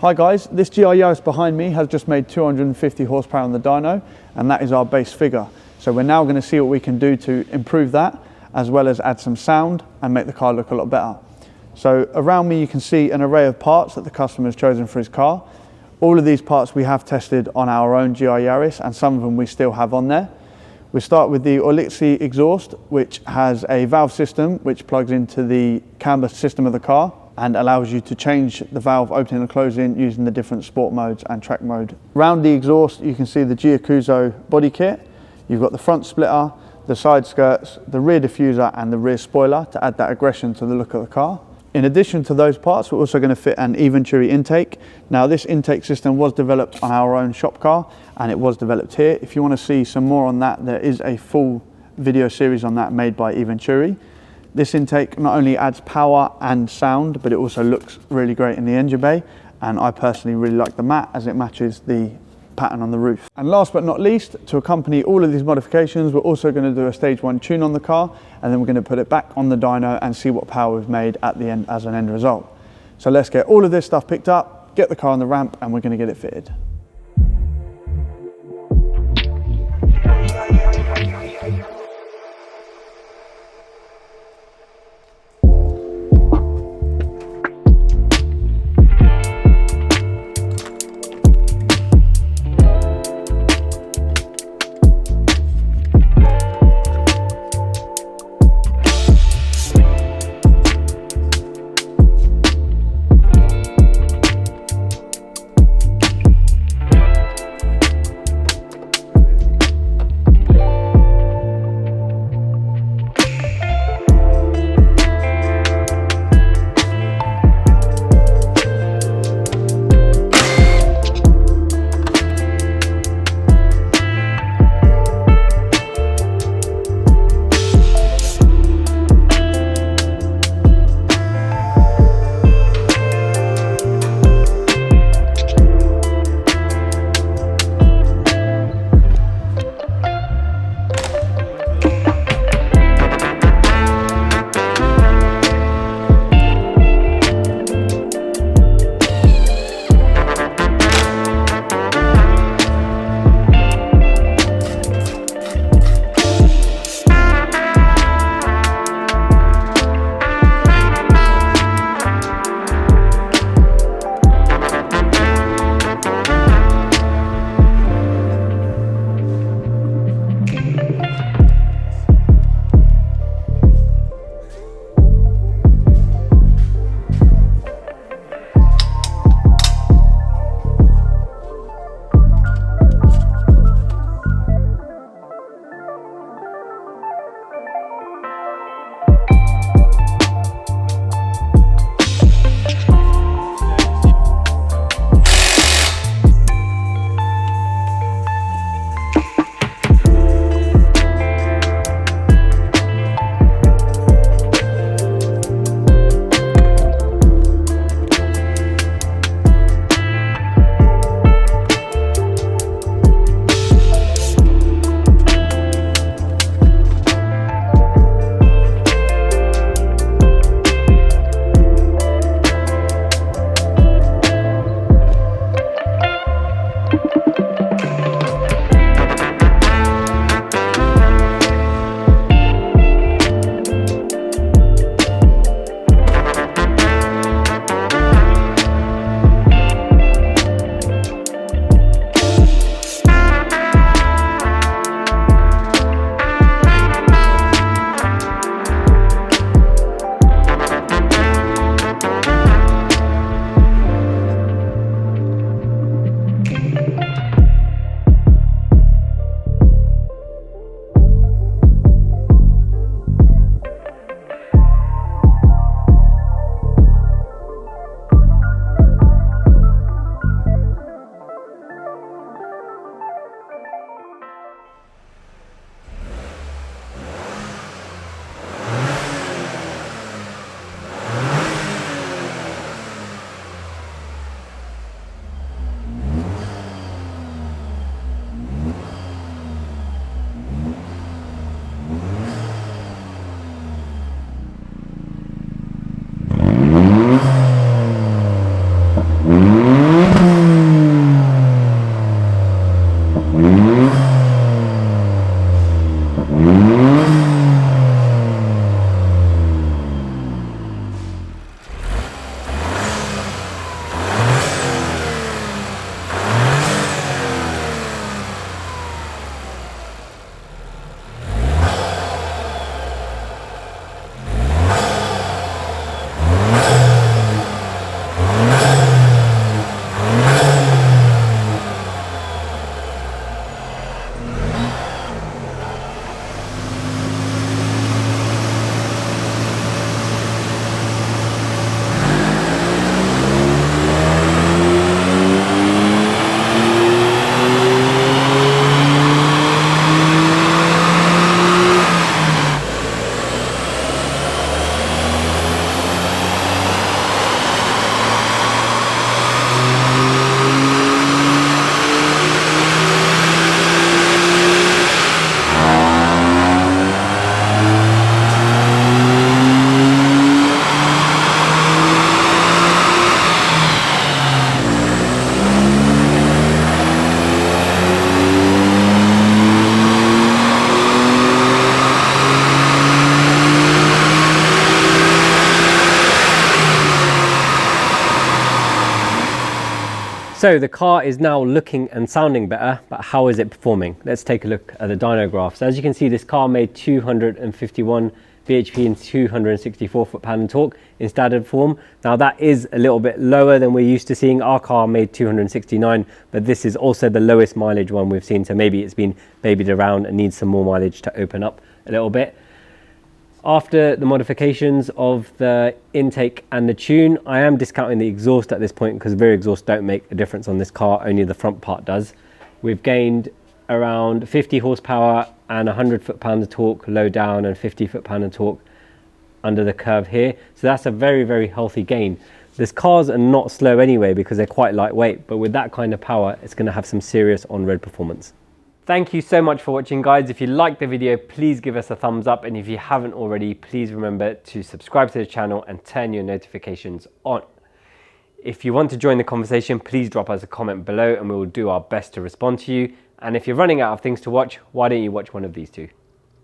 Hi guys, this GR Yaris behind me has just made 250 horsepower on the dyno, and that is our base figure. So we're now going to see what we can do to improve that, as well as add some sound and make the car look a lot better. So around me you can see an array of parts that the customer has chosen for his car. All of these parts we have tested on our own GR Yaris, and some of them we still have on there. We start with the Aulitzky exhaust, which has a valve system which plugs into the camber system of the car and allows you to change the valve opening and closing using the different sport modes and track mode. Around the exhaust you can see the Giacuzzo Bodykit. You've got the front splitter, the side skirts, the rear diffuser and the rear spoiler to add that aggression to the look of the car. In addition to those parts, we're also going to fit an Eventuri intake. Now this intake system was developed on our own shop car and it was developed here. If you want to see some more on that, there is a full video series on that made by Eventuri. This intake not only adds power and sound, but it also looks really great in the engine bay. And I personally really like the matte as it matches the pattern on the roof. And last but not least, to accompany all of these modifications, we're also going to do a stage 1 tune on the car, and then we're going to put it back on the dyno and see what power we've made at the end as an end result. So let's get all of this stuff picked up, get the car on the ramp, and we're going to get it fitted. So the car is now looking and sounding better, but how is it performing? Let's take a look at the dyno graph. So as you can see, this car made 251 bhp and 264 foot-pound of torque in standard form. Now that is a little bit lower than we're used to seeing. Our car made 269, but this is also the lowest mileage one we've seen. So maybe it's been babied around and needs some more mileage to open up a little bit. After the modifications of the intake and the tune, I am discounting the exhaust at this point because rear exhaust don't make a difference on this car, only the front part does. We've gained around 50 horsepower and 100 foot-pound of torque low down and 50 foot-pound of torque under the curve here. So that's a very, very healthy gain. These cars are not slow anyway because they're quite lightweight, but with that kind of power, it's going to have some serious on-road performance. Thank you so much for watching, guys. If you liked the video, please give us a thumbs up. And if you haven't already, please remember to subscribe to the channel and turn your notifications on. If you want to join the conversation, please drop us a comment below and we will do our best to respond to you. And if you're running out of things to watch, why don't you watch one of these two?